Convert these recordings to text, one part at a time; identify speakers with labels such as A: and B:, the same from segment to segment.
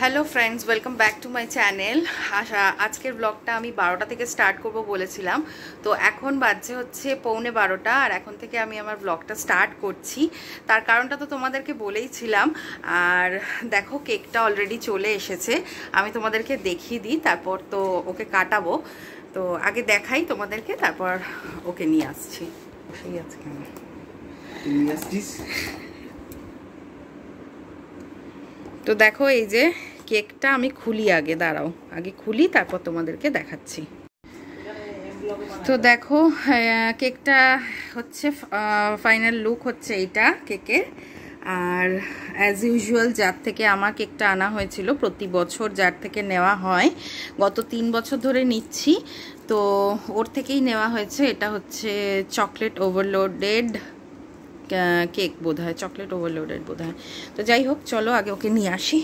A: Hello friends welcome back to my channel. आजकेर ब्लगटा आमी 12टा থেকে स्टार्ट করব বলেছিলাম, তো এখন বাজে হচ্ছে 11:15 আর এখন থেকে আমি আমার ব্লগটা স্টার্ট করছি। তার কারণটা তো তোমাদেরকে বলেইছিলাম। আর দেখো কেকটা অলরেডি চলে এসেছে, আমি তোমাদেরকে দেখিয়ে দিই, তারপর তো ওকে কাটাবো। তো আগে দেখাই তোমাদেরকে, তারপর ওকে নিয়ে আসছি। সেই আজকে নিয়ে আসছিস। তো দেখো এই যে কেকটা আমি খুলি, আগে দাঁড়াও, আগে খুলি তারপর তোমাদেরকে দেখাচ্ছি। তো দেখো কেকটা হচ্ছে ফাইনাল লুক হচ্ছে এইটা কেকের। আর অ্যাজ ইউজুয়াল যার থেকে আমার কেকটা আনা হয়েছিল, প্রতি বছর যার থেকে নেওয়া হয়, গত 3 বছর ধরে নিচ্ছি, তো ওর থেকেই নেওয়া হয়েছে। এটা হচ্ছে চকলেট ওভারলোডেড কেক বোধ হয়, চকলেট ওভারলোডেড বোধ হয়। তো যাই হোক, চলো আগে ওকে নিয়ে আসি,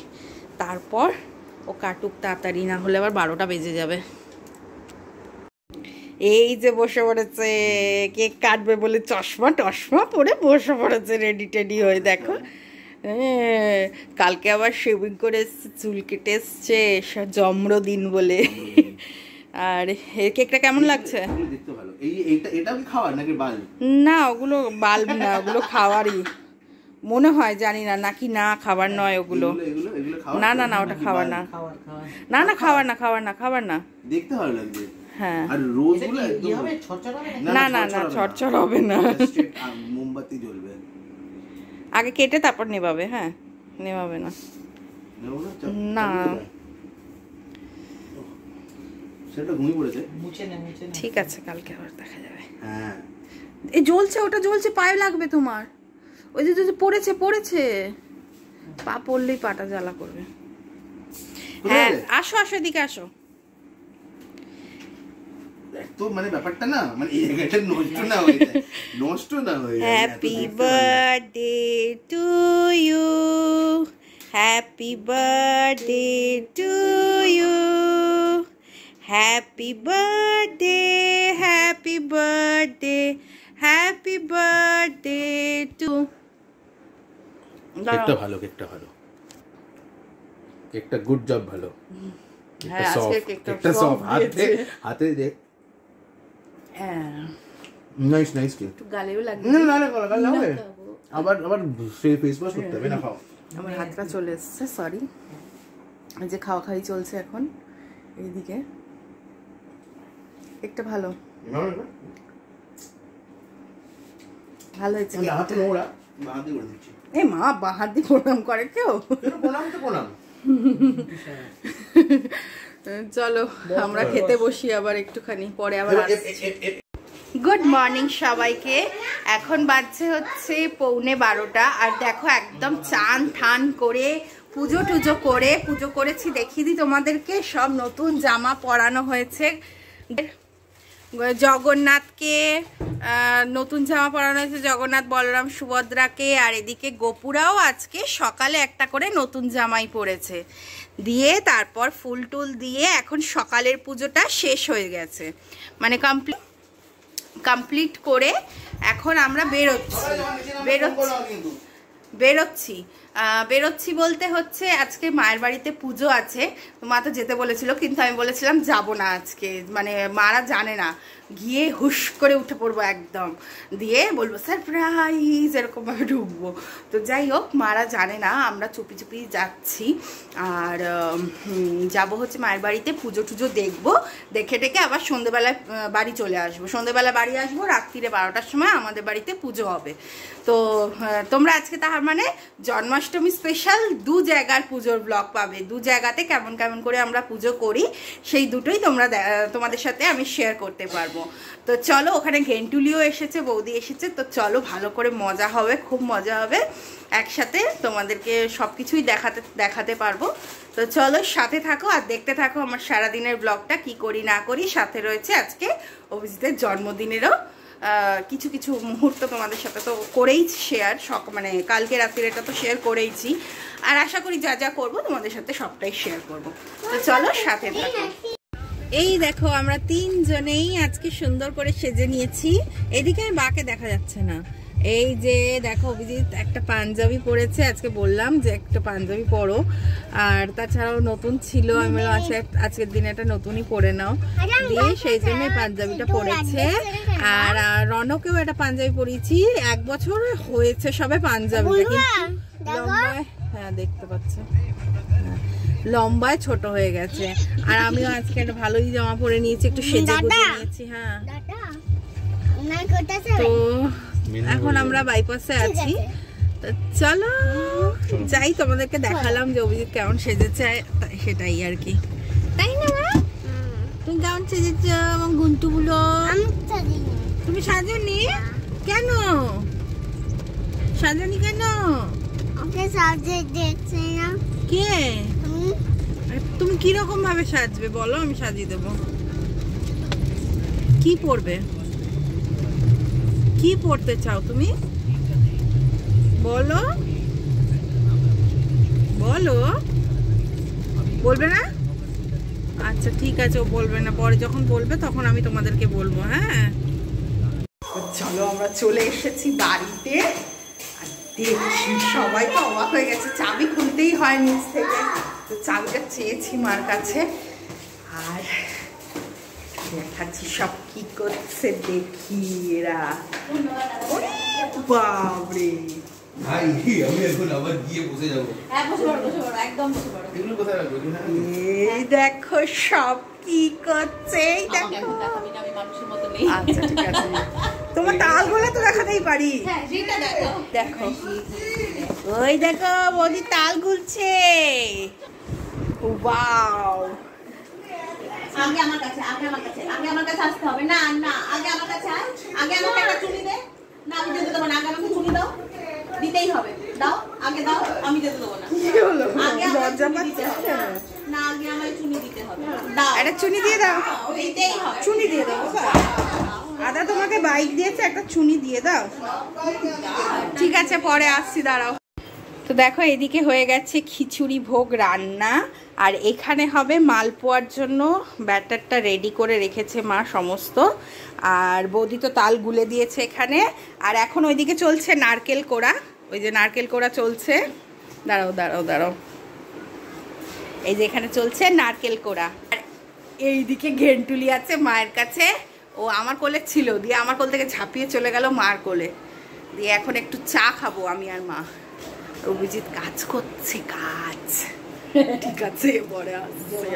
A: তারপর ও কাটুক তাড়াতাড়ি, না হলে আবার 12টা বেজে যাবে। এই যে বসে পড়েছে, কেক কাটবে বলে চশমা টশমা পরে বসে পড়েছে রেডি টেডি হয়ে। দেখো কালকে আবার শেভিং করে এসছে, চুল কেটে এসছে, জন্মদিন বলে। আর এই কেকটা কেমন লাগছে? না ওগুলো বাল্ব না, ওগুলো খাওয়ারই মনে হয়, জানি না নাকি না খাবার নয় ওগুলো। না না না ওটা খাবার না, না না খাবার না, খাবার না, খাবার না, দেখতে ভালো লাগবে। হ্যাঁ আর রোজগুলো না না না ছড়ছড় হবে না, মোমবাতি জ্বলবে। আগে কেটে তারপর নেভাবে। হ্যাঁ নেভাবে না, না সেটা ঘুমিয়ে পড়েছে, মুছে না ঠিক আছে, কালকে আবার দেখা যাবে। হ্যাঁ এই জ্বলছে, ওটা জ্বলছে, পায়ে লাগবে তোমার। ওই যে পড়েছে পড়েছে, পা পড়লেই পাটা জ্বালা করবে। হ্যাঁ আসো আসো, এদিকে আসো। তো মানে ব্যাপারটা না, মানে এই জায়গাটা নষ্ট না হয়ে যায়, নষ্ট না হয়ে যায়। Happy birthday to you, happy birthday to you, happy birthday, happy birthday, happy birthday to. কেকটা ভালো, কেকটা ভালো, কেকটা গুড জব, ভালো। হ্যাঁ আজকে কেকটা সফট, হাতে দেখ। হ্যাঁ নাইস নাইস কেক। একটু গালেও লাগবে না, না না গালে লাগবে, আবার আবার ফেস ওয়াশ করতে হবে না। খাও, আমার হাতটা চলে এসেছে, সরি। এই যে খাওয়া খাওয়াই চলছে এখন এইদিকে। কেকটা ভালো, ভালো হয়েছে। এ মা বাহার দিয়ে প্রণাম করে কেউ? চলো আমরা খেতে বসি আবার একটুখানি পরে আবার। গুড মর্নিং সবাইকে, এখন বাজছে হচ্ছে 11:15 আর দেখো একদম চান ঠান করে পুজো টুজো করে, পুজো করেছি দেখিয়ে দিই তোমাদেরকে। সব নতুন জামা পরানো হয়েছে, জগন্নাথকে নতুন জামা পরানো হয়েছে, জগন্নাথ বলরাম সুভদ্রাকে। আর এদিকে গোপুরাও আজকে সকালে একটা করে নতুন জামাই পরেছে, দিয়ে তারপর ফুল টুল দিয়ে এখন সকালের পুজোটা শেষ হয়ে গেছে, মানে কমপ্লিট করে এখন আমরা বেরোচ্ছি বলতে হচ্ছে আজকে মায়ের বাড়িতে পুজো আছে। মা তো যেতে বলেছিল, কিন্তু আমি বলেছিলাম যাব না আজকে, মানে মারা জানে না, গিয়ে হুশ করে উঠে পড়বো একদম, দিয়ে বলবো সারপ্রাইজ, এরকমভাবে ঢুকবো। তো যাই হোক, মারা জানে না, আমরা চুপি চুপি যাচ্ছি। আর যাব হচ্ছে মায়ের বাড়িতে, পুজো টুজো দেখবো, দেখে টেকে আবার সন্ধেবেলায় বাড়ি চলে আসবো। সন্ধেবেলা বাড়ি আসবো, রাত্রিরে 12টার সময় আমাদের বাড়িতে পুজো হবে। তো তোমরা আজকে তাহার মানে জন্মাষ্টমী স্পেশাল 2 জায়গার পুজোর ব্লগ পাবে। 2 জায়গাতে কেমন কেমন করে আমরা পুজো করি, সেই দুটোই তোমাদের সাথে আমি শেয়ার করতে পারবো। তো চলো, ওখানে ঘেন্টুলিও এসেছে, বৌদি এসেছে, তো চলো ভালো করে মজা হবে, খুব মজা হবে, একসাথে তোমাদেরকে সবকিছুই দেখাতে পারবো। তো চলো সাথে থাকো আর দেখতে থাকো আমার সারাদিনের ব্লগটা, কি করি না করি। সাথে রয়েছে আজকে অভিজিতের জন্মদিনেরও কিছু কিছু মুহূর্ত তোমাদের সাথে তো করেই শেয়ার, মানে কালকে রাত্রির এটা তো শেয়ার করেইছি, আর আশা করি যা যা করবো তোমাদের সাথে সবটাই শেয়ার করবো। তো চলো সাথে থাকো। এই দেখো আমরা 3 জনেই আজকে সুন্দর করে সেজে নিয়েছি। এদিকে বাকে দেখা যাচ্ছে না, এই যে দেখো অভিজিৎ একটা পাঞ্জাবি পরেছে, আজকে বললাম যে একটা পাঞ্জাবি পরো, আর তাছাড়াও নতুন ছিল, আমি বললাম আজকের দিনে একটা নতুনই পরে নাও, দিয়ে সেই জন্য পাঞ্জাবিটা পরেছে। আর রনকেও একটা পাঞ্জাবি পরিয়েছি, 1 বছর হয়েছে সবে পাঞ্জাবিটা, লম্বায়, হ্যাঁ দেখতে পাচ্ছ লম্বায় ছোট হয়ে গেছে। আর আমিও আজকে একটা ভালোই জামা পরে নিয়েছি, একটু সেজে গুজে নিয়েছি। হ্যাঁ তো এখন আমরা বাইপাসে আছি, তো চলো যাই, তোমাদেরকে দেখালাম যে অভিজিৎ কেমন সেজেছে সেটাই আর কি, তাই না? তুমি কেমন সেজেছ আমার গুন্টুগুলো? তুমি সাজনি কেন? সাজনি কেন? কে? তুমি কিরকম ভাবে সাজবে বলো, আমি সাজিয়ে দেবো। কি পরবে, কি পড়তে চাও তুমি বলো, বলো। বলবে না? আচ্ছা ঠিক আছে, ও বলবে না, পরে যখন বলবে তখন আমি তোমাদেরকে বলবো। হ্যাঁ চলো আমরা চলে এসেছি বাড়িতে, আর দেখছি সবাই তো অবাক হয়ে গেছে, চাবি খুলতেই হয় নিচ থেকে, তো চাবিটা চেয়েছি মার কাছে, আর দেখাচ্ছি সব কি করছে দেখি এরা। বাবরে এই দেখো সব কি করছে, আচ্ছা ঠিক আছে, তোমার তাল গোলা তো দেখাতেই পারি। দেখো ওই দেখো বৌদি তাল গুলছে, ওয়াও।
B: আগে আমার কাছে আসতে হবে, না না আগে আমার কাছে আয়, আগে আমাকে একটা চুনি দে, না আমি যেতে দেবো না, আগে আমাকে চুনি দাও, দিতেই হবে, দাও আগে দাও, আমি যেতে দেবো না, আগে লজ্জা পাচ্ছে না, আগে আমায় চুনি দিতে হবে, দাও
A: একটা চুনি দিয়ে দাও,
B: দিতেই হবে,
A: চুনি দিয়ে দাও। আদা তোমাকে বাইক দিয়েছে, একটা চুনি দিয়ে দাও। ঠিক আছে পরে আসছি, দাঁড়াও। তো দেখো এদিকে হয়ে গেছে খিচুড়ি ভোগ রান্না, আর এখানে হবে মালপোয়ার জন্য ব্যাটারটা রেডি করে রেখেছে মা সমস্ত, আর বৌদি তো তাল গুলে দিয়েছে এখানে, আর এখন ওইদিকে চলছে নারকেল কোড়া, ওই যে নারকেল কোড়া চলছে, দাঁড়াও দাঁড়াও দাঁড়াও, এই যে এখানে চলছে নারকেল কোড়া। আর এইদিকে ঘেন্টুলি আছে মায়ের কাছে, ও আমার কোলে ছিল, দিয়ে আমার কোল থেকে ঝাঁপিয়ে চলে গেল মার কোলে, দিয়ে এখন একটু চা খাবো আমি আর মা। অভিজিৎ কাজ করছে, কাজ ঠিক আছে পরে আসছে।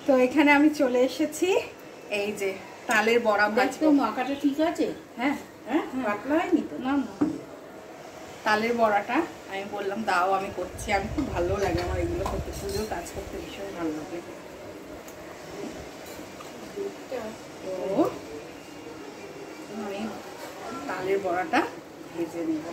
A: তো এখানে আমি চলে এসেছি, এই যে তালের বড়া ভাজবো।
B: মাখাটা ঠিক আছে?
A: হ্যাঁ হ্যাঁ পাতলা হয়নি তো, না না তালের বড়াটা আমি বললাম দাও আমি করছি, আমি খুব ভালো লাগে আমার এগুলো করতে, পুজোর কাজ করতে ভীষণ ভালো লাগে। তো আমি তালের বড়াটা ভেজে নেব।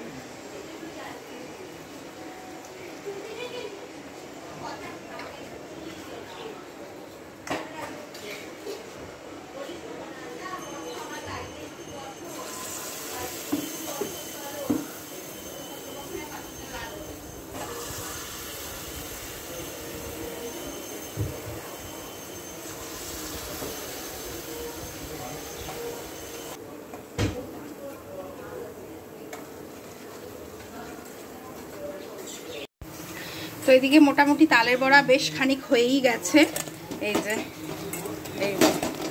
A: তো এদিকে মোটামুটি তালের বড়া বেশ খানিক হয়েই গেছে, এই যে এই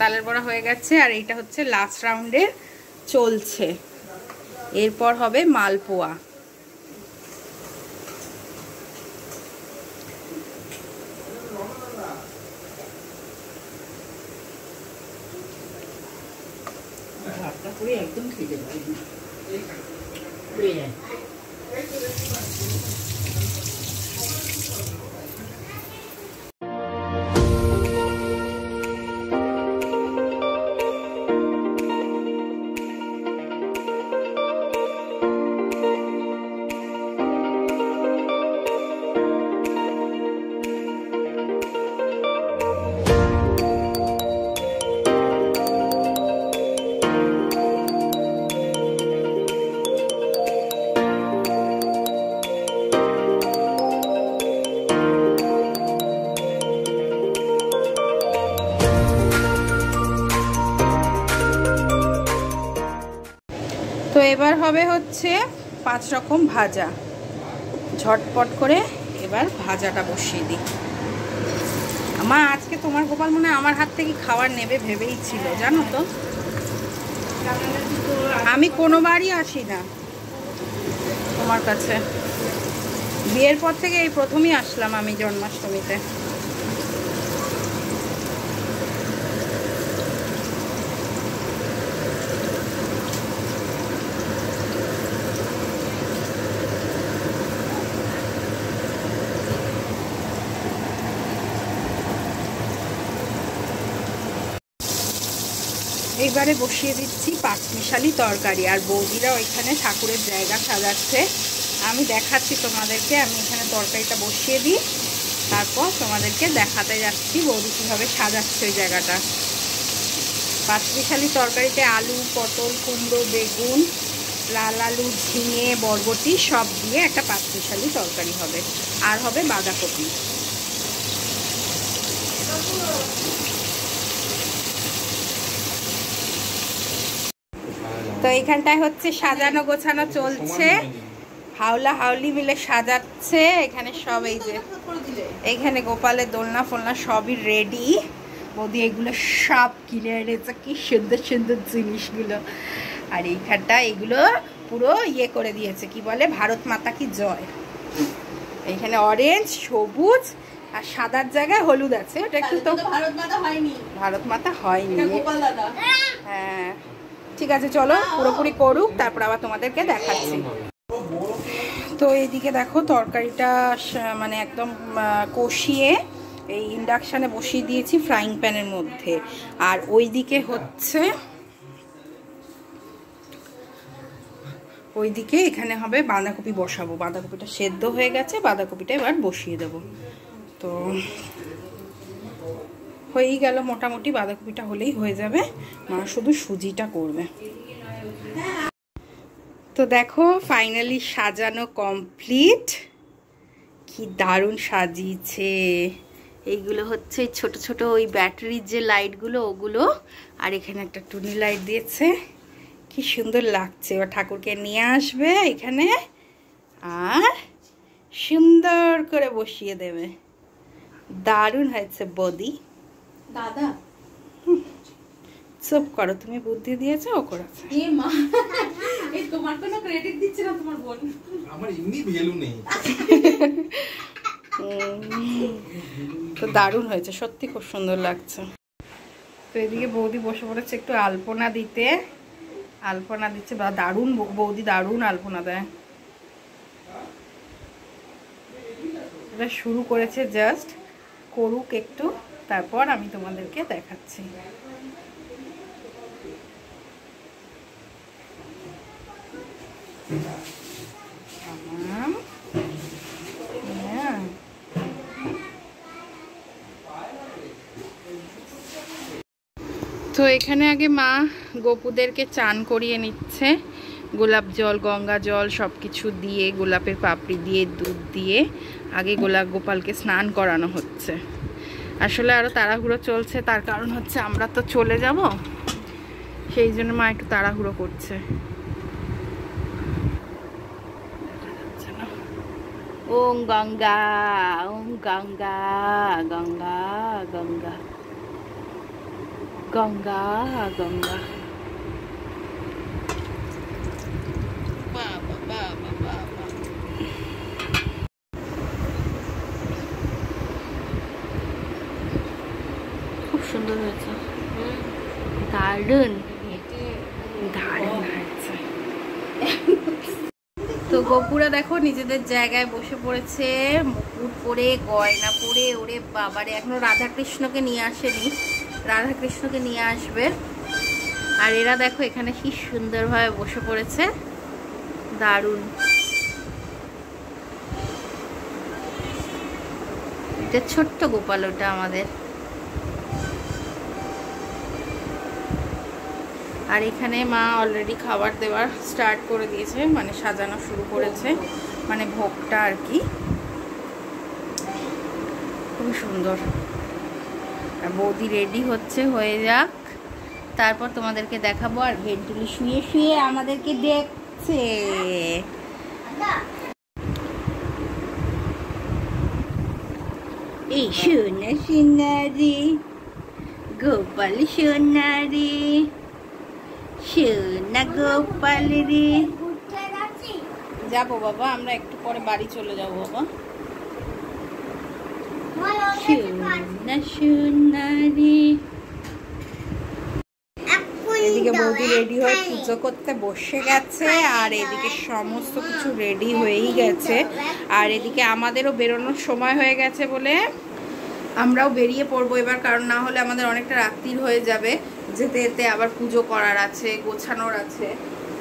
A: তালের বড়া হয়ে গেছে, আর এইটা হচ্ছে লাস্ট রাউন্ডের চলছে, এরপর হবে মালপোয়া।
B: একদম খেতে পারি
A: এবার হবে হচ্ছে 5 রকম ভাজা। ঝটপট করে এবার ভাজাটা বসিয়ে দিই। মা আজকে তোমার গোপাল মনে হয় আমার হাত থেকে খাবার নেবে ভেবেই ছিল, জানো তো। আমি কোনোবারই আসি না তোমার কাছে, বিয়ের পর থেকে এই প্রথমই আসলাম আমি জন্মাষ্টমীতে। এইবারে বসিয়ে দিচ্ছি পাঁচমিশালি তরকারি, আর বৌদিরা ওইখানে ঠাকুরের জায়গা সাজাচ্ছে। আমি দেখাচ্ছি তোমাদেরকে, আমি এখানে তরকারিটা বসিয়ে দিই, তারপর তোমাদেরকে দেখাতে যাচ্ছি বৌদি কীভাবে সাজাচ্ছে ওই জায়গাটা। পাঁচমিশালি তরকারিতে আলু, পটল, কুমড়ো, বেগুন, লাল আলু, ঝিঙে, বরবটি সব দিয়ে একটা পাঁচমিশালি তরকারি হবে, আর হবে বাঁধাকপি। তো এইখানটায় হচ্ছে সাজানো গোছানো চলছে, হাওলা হাওলি মিলে সাজাচ্ছে এখানে সব। এই যে এইখানে গোপালের দোলনা ফোলনা সবই রেডি, বৌদি এগুলো সব কিনে এনেছে, কি সুন্দর সুন্দর জিনিসগুলো। আর এইখানটা এগুলো পুরো ইয়ে করে দিয়েছে, কি বলে, ভারত মাতা কি জয়। এইখানে অরেঞ্জ, সবুজ আর সাদার জায়গায় হলুদ আছে, ওটা একটু তো
B: ভারত মাতা হয়নি,
A: ভারত মাতা হয়নি।
B: গোপাল দাদা।
A: হ্যাঁ ঠিক আছে, চলো পুরোপুরি করুক, তারপর আবার তোমাদেরকে দেখাচ্ছি। তো এইদিকে দেখো তরকারিটা মানে একদম কষিয়ে এই ইন্ডাকশানে বসিয়ে দিয়েছি ফ্রাইং প্যানের মধ্যে। আর ওইদিকে হচ্ছে ওইদিকে এখানে হবে বাঁধাকপি বসাবো। বাঁধাকপিটা সেদ্ধ হয়ে গেছে, বাঁধাকপিটা এবার বসিয়ে দেবো। তো হয়েই গেল মোটামুটি, বাঁধাকপিটা হলেই হয়ে যাবে, মা শুধু সুজিটা করবে। তো দেখো ফাইনালি সাজানো কমপ্লিট, কি দারুণ সাজিয়েছে। এইগুলো হচ্ছে ছোট ছোট ওই ব্যাটারির যে লাইটগুলো ওগুলো, আর এখানে একটা টুনি লাইট দিয়েছে, কি সুন্দর লাগছে। এবার ঠাকুরকে নিয়ে আসবে এখানে আর সুন্দর করে বসিয়ে দেবে। দারুণ হয়েছে বৌদি।
B: দাদা
A: চুপ করো, তুমি বুদ্ধি দিয়েছো, ও করেছে।
B: এ মা, এই তোমার কোনো ক্রেডিট দিচ্ছে না তোমার বোন,
C: আমার এমনি ভ্যালু নেই।
A: তো দারুণ হয়েছে, সত্যি খুব সুন্দর লাগছে। তো এদিকে বৌদি বসে পড়েছে একটু আলপনা দিতে, আলপনা দিচ্ছে, বা দারুণ বৌদি দারুণ আলপনা দেয়। এটা শুরু করেছে, জাস্ট করুক একটু, তারপর আমি তোমাদেরকে দেখাচ্ছি। তো এখানে আগে মা গোপুদেরকে চান করিয়ে নিচ্ছে, গোলাপ জল, গঙ্গা জল সব কিছু দিয়ে, গোলাপের পাপড়ি দিয়ে, দুধ দিয়ে আগে গোপালকে স্নান করানো হচ্ছে। আসলে আরও তাড়াহুড়ো চলছে, তার কারণ হচ্ছে আমরা তো চলে যাব, সেই জন্য মা একটু তাড়াহুড়ো করছে। ওম গঙ্গা, ওম গঙ্গা, গঙ্গা গঙ্গা গঙ্গা গঙ্গা। বাবা বাবা বাবা, খুব সুন্দর হয়েছে, দারুণ দারুণ হয়েছে। তো গোপুরা দেখো নিজেদের জায়গায় বসে পড়েছে, মুকুট পরে, গয়না পরে। ওরে বাবারে, এখনো রাধাকৃষ্ণকে নিয়ে আসেনি, রাধাকৃষ্ণকে নিয়ে আসবে। আর এরা দেখো এখানে কি সুন্দরভাবে বসে পড়েছে, দারুণ। এটা ছোট্ট গোপাল, ওটা আমাদের। আর এখানে মা অলরেডি খাবার দেওয়ার স্টার্ট করে দিয়েছে, মানে সাজানো শুরু করেছে, মানে ভোগটা আর কি। খুবই সুন্দর। আর বৌদি রেডি হচ্ছে, হয়ে যাক, তারপর তোমাদেরকে দেখাবো। আর ঘেন্টুলি শুয়ে শুয়ে আমাদেরকে দেখছে। এই সোনা সোনারি গোপাল সোনারি সোনা গোপাল রে। যাবো বাবা, আমরা একটু পরে বাড়ি চলে যাবো বাবা। সোনা সোনারি। এদিকে বৌদি রেডি হয়ে পুজো করতে বসে গেছে, আর এদিকে সমস্ত কিছু রেডি হয়েই গেছে। আর এদিকে আমাদেরও বেরোনোর সময় হয়ে গেছে বলে আমরাও বেরিয়ে পড়বো এবার, কারণ না হলে আমাদের অনেকটা রাত্রির হয়ে যাবে। যেতে যেতে আবার পুজো করার আছে, গোছানোর আছে।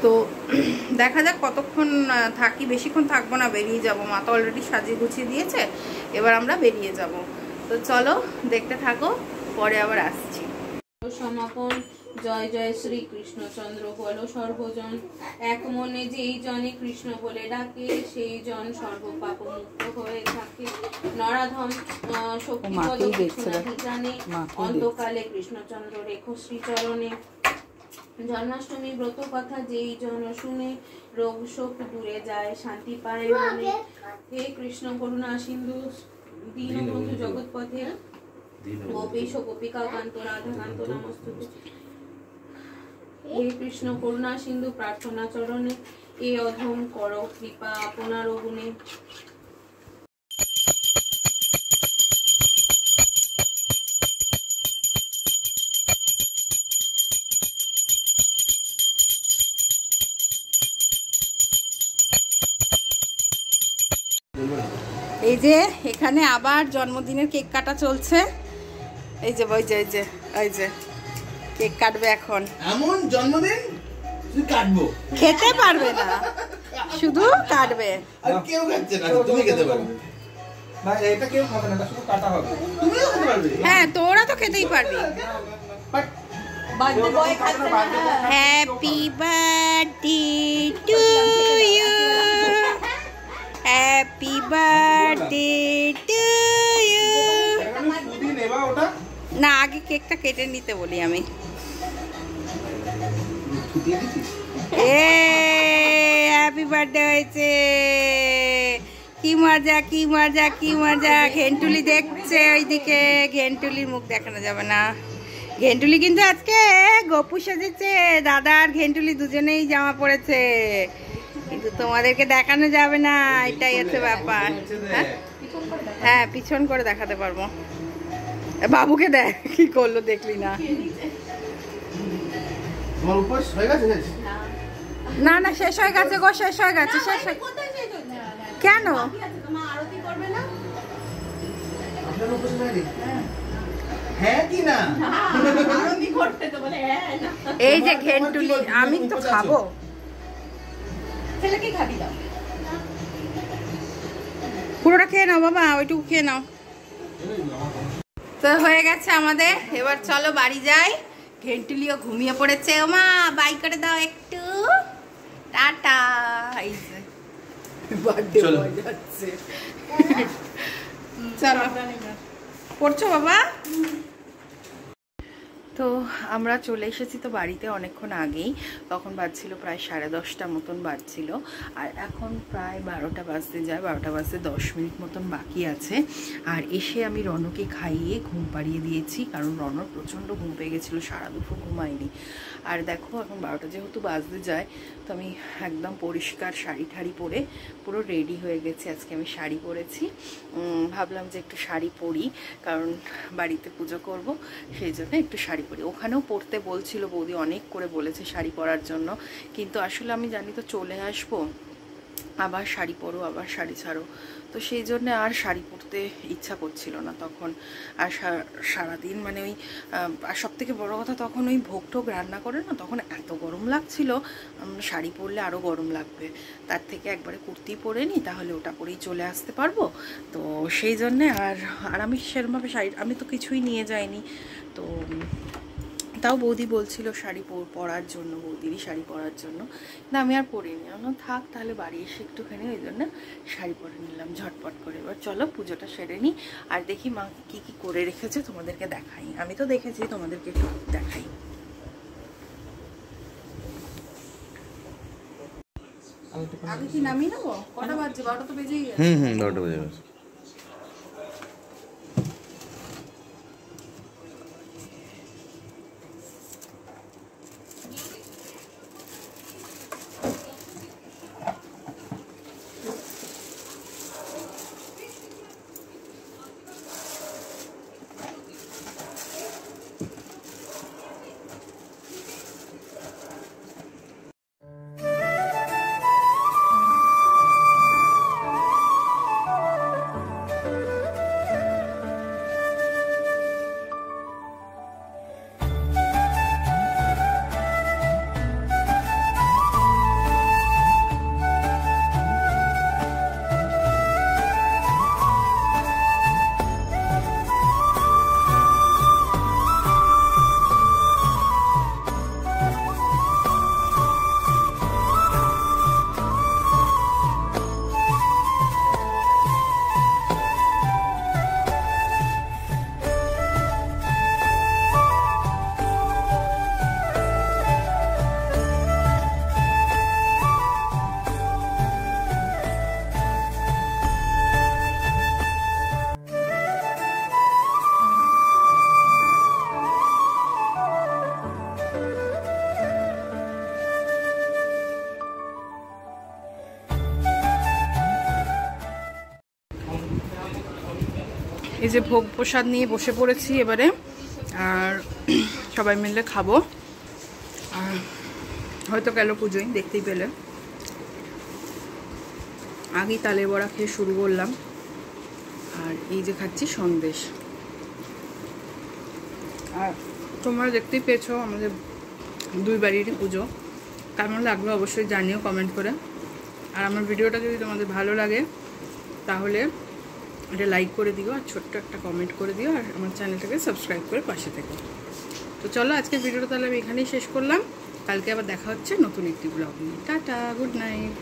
A: তো দেখা যাক কতক্ষণ থাকি, বেশিক্ষণ থাকবো না, বেরিয়ে যাব। মা তো অলরেডি সাজিয়ে গুছিয়ে দিয়েছে, এবার আমরা বেরিয়ে যাব। তো চলো দেখতে থাকো, পরে আবার আসছি।
B: সমাপন। জয় জয় শ্রী কৃষ্ণচন্দ্র বলো সর্বজন, এক মনে যেই জনে কৃষ্ণ বলে ডাকে, সেই জন সর্বপাপ মুক্ত হয়ে থাকে। নরাধম শক্তিপদ কিছু নাহি জানে, অন্তকালে কৃষ্ণচন্দ্র রেখো শ্রীচরণে। জন্মাষ্টমী ব্রত কথা যেই জন শুনে, রোগ শোক দূরে যায় শান্তি পায় মনে। হে কৃষ্ণ করুণা সিন্ধু দীনবন্ধু জগৎপথে, গোপীশ গোপিকা কান্ত রাধা কান্ত নমস্তুতে। হে কৃষ্ণ করুণা সিন্ধু প্রার্থনা চরণে, এ অধম কর কৃপা আপনার গুণে।
A: এই যে এখানে আবার জন্মদিনের কেক কাটা চলছে। এই যে ওই যে এই যে এই যে কেক কাটবে এখন।
C: এমন জন্মদিন শুধু কাটবো,
A: খেতে পারবে না, শুধু কাটবে।
C: আর কেউ খাচ্ছে না, তুমি খেতে পারবে
D: না, এটা কেউ খাবে না, এটা শুধু কাটা হবে।
C: তুমিও খেতে পারবে।
A: হ্যাঁ, তোরা তো খেতেই পারবি।
C: বাট
B: বার্থডে বয় খাচ্ছে না।
A: Happy birthday to you, happy birthday to you.
D: পুদি নেবা ওটা?
A: না, আগে কেকটা কেটে নিতে বলি আমি।
C: ছুটিয়ে দিছিস?
A: হ্যাপি বার্থডে হয়েছে। কি মজা কি মজা কি মজা। ঘেন্টুলি দেখছে ওইদিকে, ঘেন্টুলির মুখ দেখানো যাবে না। ঘেন্টুলি কিন্তু আজকে গপু সেজেছে, দাদা আর ঘেন্টুলি দুজনেই জামা পরেছে, কিন্তু তোমাদেরকে দেখানো যাবে না, এটাই হচ্ছে ব্যাপার। হ্যাঁ, পিছন করে দেখাতে পারবো। বাবুকে দেখ কি করলো, দেখলি না?
C: তোমার উপোস হয়ে গেছে?
A: না না, শেষ হয়ে গেছে গো, শেষ হয়ে গেছে, শেষ হয়ে। কেন?
B: তোমার আরতি করবে না?
C: আপনার উপোস হয়নি? হ্যাঁ কি না?
B: আরতি করতে তো বলে হ্যাঁ না।
A: এই যে ঘেন্টুলি, আমি তো খাবো।
B: ছেলেকে খাবি দাও।
A: পুরোটা খেয়ে নাও বাবা, ওইটুকু খেয়ে নাও। তো হয়ে গেছে আমাদের, এবার চলো বাড়ি যাই। ঘেন্টুলিও ঘুমিয়ে পড়েছে। ও মা, বাই করে দাও একটু, টাটা। এই যে বার্থডে বয় যাচ্ছে। চলো, পড়ছো বাবা? তো আমরা চলে এসেছি তো বাড়িতে অনেকক্ষণ আগেই, তখন বাজছিল প্রায় 10:30 মতন বাজছিল। আর এখন প্রায় 12টা বাজতে যায়, 12টা বাজতে 10 মিনিট মতন বাকি আছে। আর এসে আমি রনকে খাইয়ে ঘুম পাড়িয়ে দিয়েছি, কারণ রনর প্রচণ্ড ঘুম পেয়ে গেছিলো, সারা দুপুর ঘুমায়নি। আর দেখো এখন 12টা যেহেতু বাজতে যায়, তো আমি একদম পরিষ্কার শাড়ি ঠাড়ি পরে পুরো রেডি হয়ে গেছি। আজকে আমি শাড়ি পরেছি, ভাবলাম যে একটু শাড়ি পরি, কারণ বাড়িতে পুজো করব, সেই জন্য একটু শাড়ি পরি। ওখানেও পরতে বলছিল বৌদি, অনেক করে বলেছে শাড়ি পরার জন্য, কিন্তু আসলে আমি জানি তো চলে আসবো, আবার শাড়ি পরো আবার শাড়ি ছাড়ো, তো সেই জন্য আর শাড়ি পরতে ইচ্ছা করছিল না তখন। আর সারাদিন মানে ওই, আর সবথেকে বড়ো কথা, তখন ওই ভোগ টোগ রান্না করে না, তখন এত গরম লাগছিল, শাড়ি পরলে আরও গরম লাগবে, তার থেকে একবারে কুর্তি পরে নিই, তাহলে ওটা পরেই চলে আসতে পারবো। তো সেই জন্যে আর আমি সেরকমভাবে শাড়ি, আমি তো কিছুই নিয়ে যাইনি। তো তাও বৌদি বলছিল শাড়ি পরার জন্য, বৌদিরই শাড়ি পরার জন্য, না আমি আর পরিনি। আমি থাক তাহলে বাড়ি এসে একটুখানি, ওই জন্য শাড়ি পরে নিলাম ঝটপট করে। এবার চলো পুজোটা সেরে নিই, আর দেখি মা কি কি করে রেখেছে তোমাদেরকে দেখাই। আমি তো দেখেছি, তোমাদেরকে একটু দেখাই। আগে কি নামিয়ে নেবো? কটা বাজছে? 12টা তো বেজেই গেছে।
C: 12টা বেজে গেছে।
A: এই যে ভোগ প্রসাদ নিয়ে বসে পড়েছি এবারে, আর সবাই মিলে খাবো। আর হয়তো গেল পুজোয়, দেখতেই পেলে আগেই তালের বড়া খেয়ে শুরু করলাম। আর এই যে খাচ্ছি সন্দেশ। আর তোমরা দেখতেই পেয়েছো আমাদের দুই বাড়িরই পুজো। কেমন লাগলো অবশ্যই জানিও কমেন্ট করে। আর আমার ভিডিওটা যদি তোমাদের ভালো লাগে তাহলে এটা লাইক করে দিও, আর ছোট্ট একটা কমেন্ট করে দিও, আর আমার চ্যানেলটাকে সাবস্ক্রাইব করে পাশে থেকো। তো চলো আজকের ভিডিওটা তাহলে আমি এখানেই শেষ করলাম। কালকে আবার দেখা হচ্ছে নতুন একটি ব্লগ নিয়ে। Tata, good night.